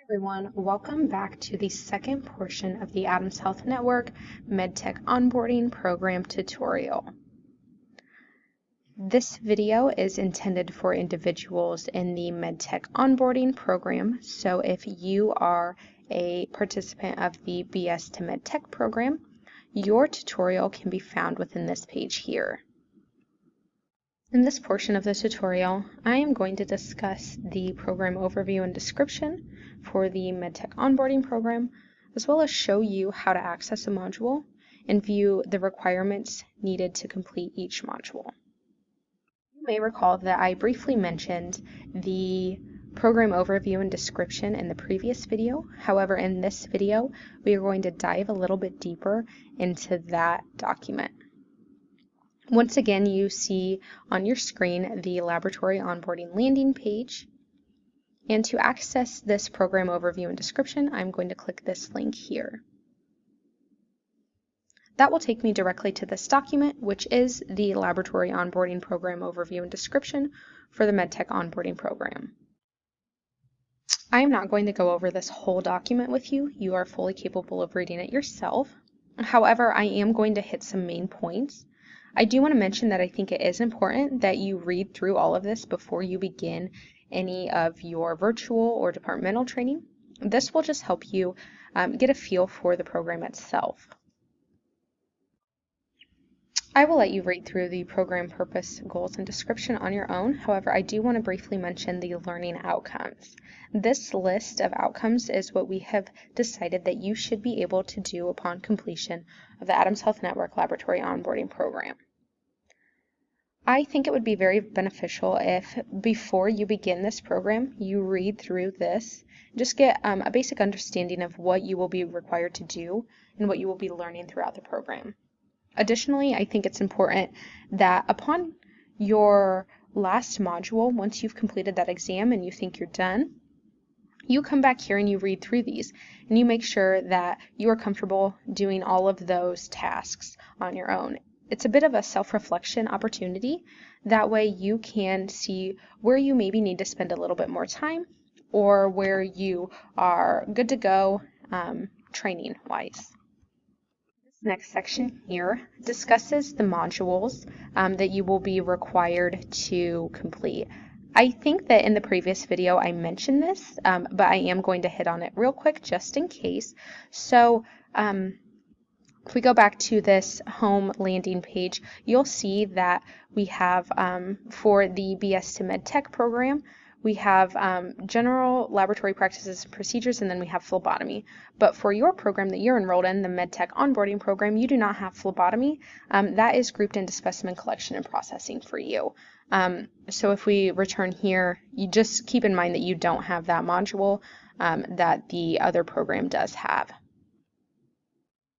Everyone, welcome back to the second portion of the Adams Health Network MedTech Onboarding Program tutorial. This video is intended for individuals in the MedTech Onboarding Program, so if you are a participant of the BS to MedTech program, your tutorial can be found within this page here. In this portion of the tutorial, I am going to discuss the program overview and description for the MedTech Onboarding Program, as well as show you how to access a module and view the requirements needed to complete each module. You may recall that I briefly mentioned the program overview and description in the previous video. However, in this video, we are going to dive a little bit deeper into that document. Once again, you see on your screen the laboratory onboarding landing page. And to access this program overview and description, I'm going to click this link here. That will take me directly to this document, which is the laboratory onboarding program overview and description for the MedTech onboarding program. I am not going to go over this whole document with you. You are fully capable of reading it yourself. However, I am going to hit some main points. I do want to mention that I think it is important that you read through all of this before you begin any of your virtual or departmental training. This will just help you get a feel for the program itself. I will let you read through the program purpose, goals, and description on your own. However, I do want to briefly mention the learning outcomes. This list of outcomes is what we have decided that you should be able to do upon completion of the Adams Health Network Laboratory Onboarding Program. I think it would be very beneficial if before you begin this program, you read through this, just get a basic understanding of what you will be required to do and what you will be learning throughout the program. Additionally, I think it's important that upon your last module, once you've completed that exam and you think you're done, you come back here and you read through these and you make sure that you are comfortable doing all of those tasks on your own. It's a bit of a self-reflection opportunity. That way you can see where you maybe need to spend a little bit more time or where you are good to go training-wise. This next section here discusses the modules that you will be required to complete. I think that in the previous video I mentioned this, but I am going to hit on it real quick just in case. So, if we go back to this home landing page, you'll see that we have, for the BS to MedTech program, we have general laboratory practices and procedures, and then we have phlebotomy. But for your program that you're enrolled in, the MedTech onboarding program, you do not have phlebotomy. That is grouped into specimen collection and processing for you. So if we return here, you just keep in mind that you don't have that module that the other program does have.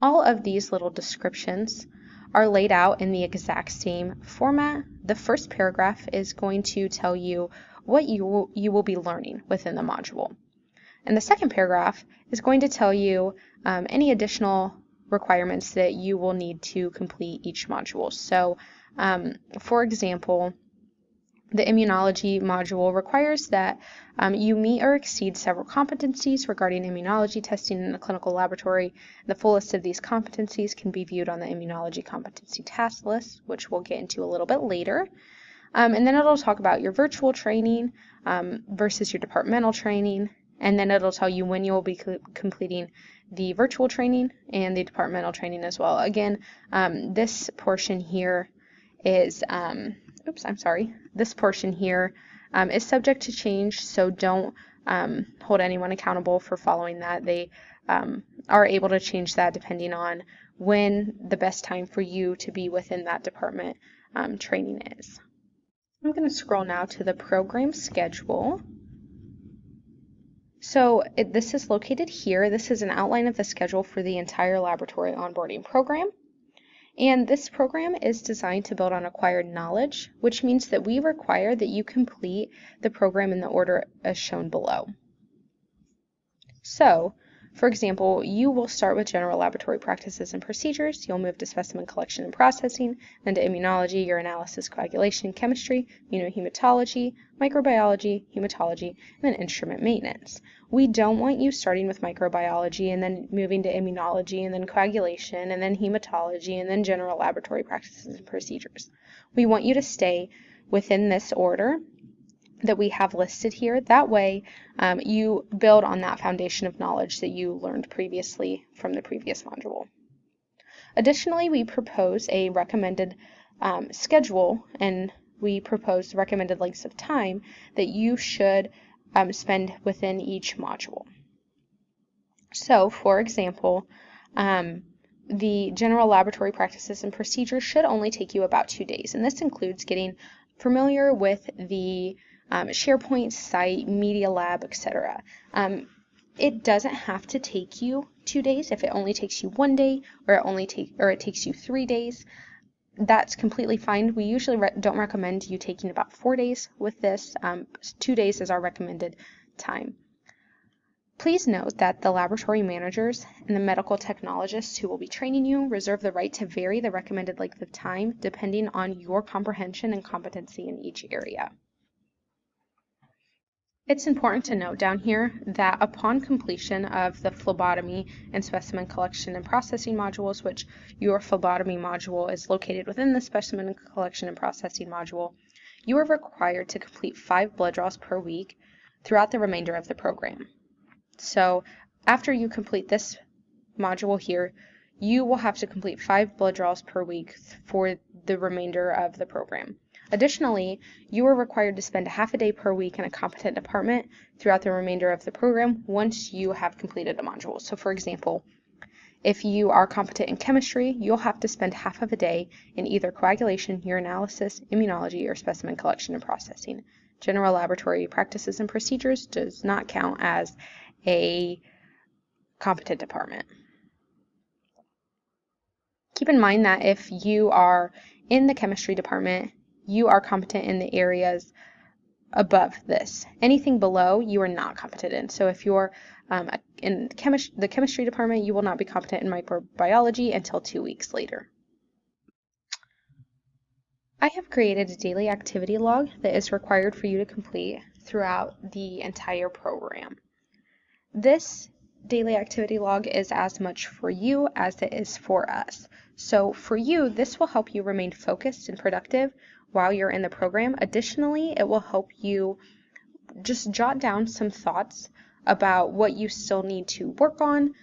All of these little descriptions are laid out in the exact same format. The first paragraph is going to tell you what you will be learning within the module. And the second paragraph is going to tell you any additional requirements that you will need to complete each module. So, for example, the immunology module requires that you meet or exceed several competencies regarding immunology testing in a clinical laboratory. The full list of these competencies can be viewed on the immunology competency task list, which we'll get into a little bit later. And then it'll talk about your virtual training versus your departmental training, and then it'll tell you when you will be completing the virtual training and the departmental training as well. Again, this portion here is this portion here is subject to change, so don't hold anyone accountable for following that. They are able to change that depending on when the best time for you to be within that department training is. I'm going to scroll now to the program schedule. So this is located here. This is an outline of the schedule for the entire laboratory onboarding program. And this program is designed to build on acquired knowledge, which means that we require that you complete the program in the order as shown below. So, For example, you will start with general laboratory practices and procedures. You'll move to specimen collection and processing, then to immunology, urinalysis, coagulation, chemistry, immunohematology, microbiology, hematology, and then instrument maintenance. We don't want you starting with microbiology and then moving to immunology and then coagulation and then hematology and then general laboratory practices and procedures. We want you to stay within this order that we have listed here. That way you build on that foundation of knowledge that you learned previously from the previous module. Additionally, we propose a recommended schedule, and we propose recommended lengths of time that you should spend within each module. So, for example, the general laboratory practices and procedures should only take you about 2 days, and this includes getting familiar with the SharePoint site, Media Lab, etc. It doesn't have to take you 2 days. If it only takes you 1 day, or it takes you 3 days, that's completely fine. We usually don't recommend you taking about 4 days with this. 2 days is our recommended time. Please note that the laboratory managers and the medical technologists who will be training you reserve the right to vary the recommended length of time depending on your comprehension and competency in each area. It's important to note down here that upon completion of the phlebotomy and specimen collection and processing modules, which your phlebotomy module is located within the specimen collection and processing module, you are required to complete 5 blood draws per week throughout the remainder of the program. So after you complete this module here, you will have to complete 5 blood draws per week for the remainder of the program. Additionally, you are required to spend half a day per week in a competent department throughout the remainder of the program once you have completed a module. So for example, if you are competent in chemistry, you'll have to spend half of a day in either coagulation, urinalysis, immunology, or specimen collection and processing. General laboratory practices and procedures does not count as a competent department. Keep in mind that if you are in the chemistry department, you are competent in the areas above this. Anything below, you are not competent in. So if you're in the chemistry department, you will not be competent in microbiology until 2 weeks later. I have created a daily activity log that is required for you to complete throughout the entire program. This daily activity log is as much for you as it is for us. So for you, this will help you remain focused and productive while you're in the program. Additionally, it will help you just jot down some thoughts about what you still need to work on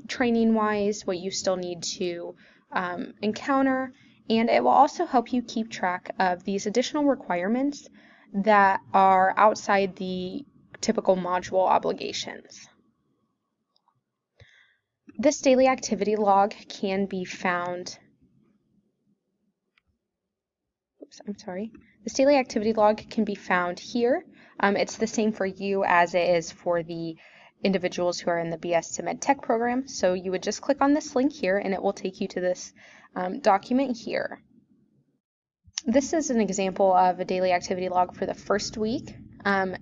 training-wise, what you still need to encounter, and it will also help you keep track of these additional requirements that are outside the typical module obligations. This daily activity log can be found This daily activity log can be found here. It's the same for you as it is for the individuals who are in the BS to MedTech program. So you would just click on this link here and it will take you to this document here. This is an example of a daily activity log for the first week.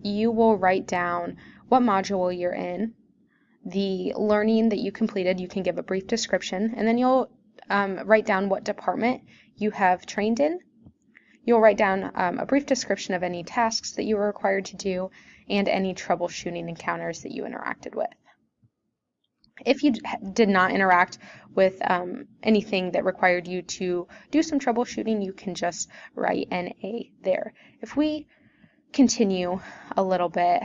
You will write down what module you're in, the learning that you completed. You can give a brief description, and then you'll write down what department you have trained in. You'll write down a brief description of any tasks that you were required to do and any troubleshooting encounters that you interacted with. If you did not interact with anything that required you to do some troubleshooting, you can just write an A there. If we continue a little bit,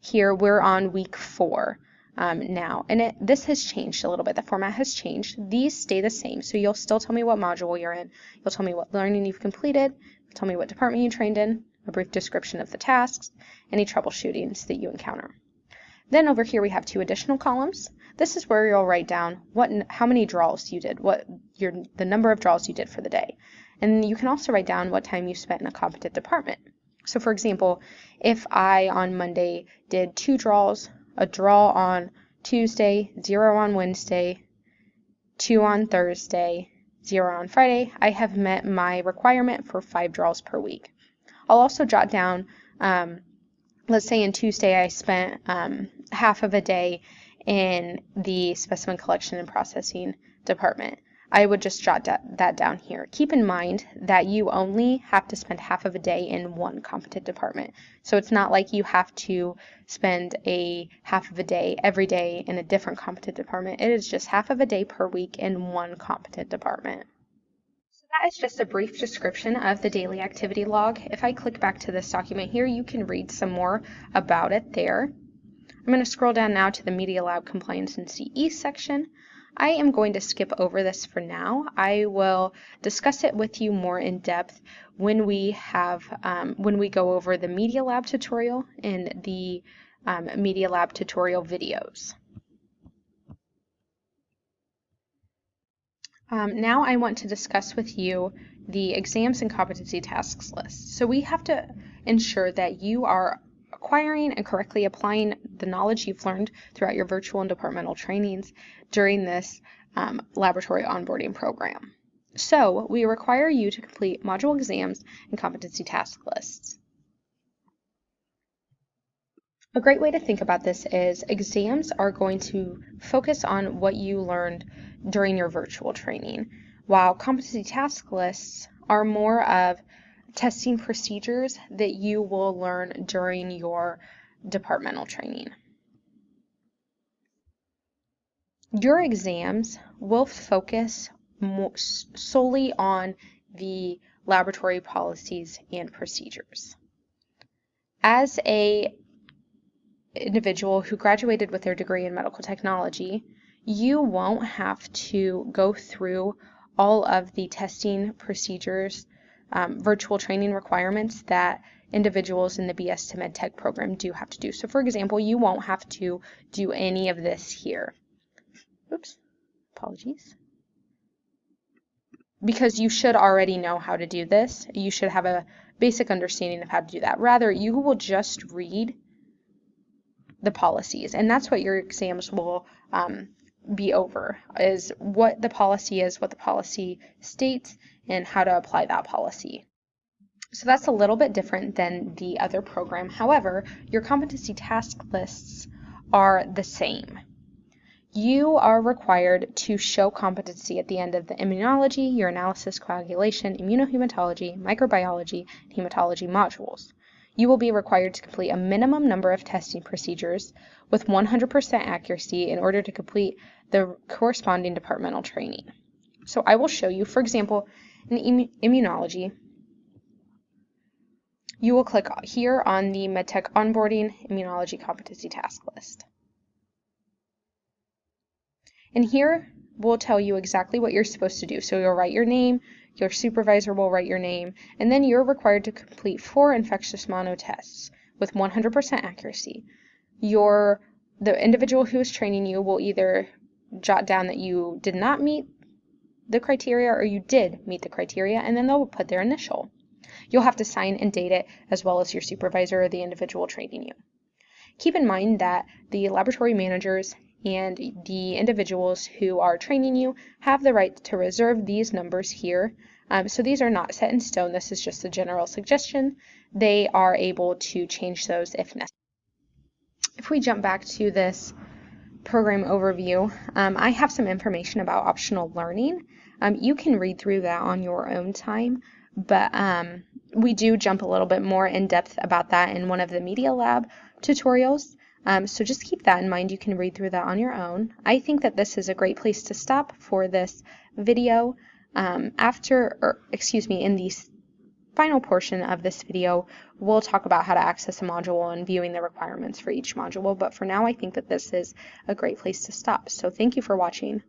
here we're on week 4 now, and this has changed a little bit. The format has changed. These stay the same, so you'll still tell me what module you're in. You'll tell me what learning you've completed. You'll tell me what department you trained in, a brief description of the tasks, any troubleshootings that you encounter. Then over here we have 2 additional columns. This is where you'll write down how many draws you did, the number of draws you did for the day. And you can also write down what time you spent in a competent department. So for example, if I on Monday did 2 draws, a draw on Tuesday, 0 on Wednesday, 2 on Thursday, 0 on Friday, I have met my requirement for 5 draws per week. I'll also jot down let's say in Tuesday I spent half of a day in the specimen collection and processing department. I would just jot that down here. Keep in mind that you only have to spend half of a day in one competent department. So it's not like you have to spend a half of a day every day in a different competent department. It is just half of a day per week in one competent department. So that is just a brief description of the daily activity log. If I click back to this document here, you can read some more about it there. I'm going to scroll down now to the Media Lab Compliance and CE section. I am going to skip over this for now. I will discuss it with you more in depth when we go over the Media Lab tutorial and the Media Lab tutorial videos. Now I want to discuss with you the exams and competency tasks list. So we have to ensure that you are acquiring and correctly applying the knowledge you've learned throughout your virtual and departmental trainings during this laboratory onboarding program. So we require you to complete module exams and competency task lists. A great way to think about this is exams are going to focus on what you learned during your virtual training, while competency task lists are more of testing procedures that you will learn during your departmental training. Your exams will focus solely on the laboratory policies and procedures. As an individual who graduated with their degree in medical technology, you won't have to go through all of the testing procedures, virtual training requirements that individuals in the BS to MedTech program do have to do. So for example, you won't have to do any of this here. Oops, apologies. Because you should already know how to do this. You should have a basic understanding of how to do that. Rather, you will just read the policies, and that's what your exams will be over, is what the policy is, what the policy states, and how to apply that policy. So that's a little bit different than the other program. However, your competency task lists are the same. You are required to show competency at the end of the immunology, urinalysis, coagulation, immunohematology, microbiology, and hematology modules. You will be required to complete a minimum number of testing procedures with 100% accuracy in order to complete the corresponding departmental training. So I will show you, for example, in immunology, you will click here on the MedTech Onboarding Immunology Competency Task List. And here we'll tell you exactly what you're supposed to do. So you'll write your name, your supervisor will write your name, and then you're required to complete 4 infectious mono tests with 100% accuracy. The individual who is training you will either jot down that you did not meet the criteria or you did meet the criteria, and then they'll put their initial. You'll have to sign and date it, as well as your supervisor or the individual training you. Keep in mind that the laboratory managers and the individuals who are training you have the right to reserve these numbers here. So these are not set in stone. This is just a general suggestion. They are able to change those if necessary. If we jump back to this program overview, I have some information about optional learning. You can read through that on your own time, but we do jump a little bit more in depth about that in one of the Media Lab tutorials. So just keep that in mind. You can read through that on your own. I think that this is a great place to stop for this video. In the final portion of this video, we'll talk about how to access a module and viewing the requirements for each module. But for now, I think that this is a great place to stop. So thank you for watching.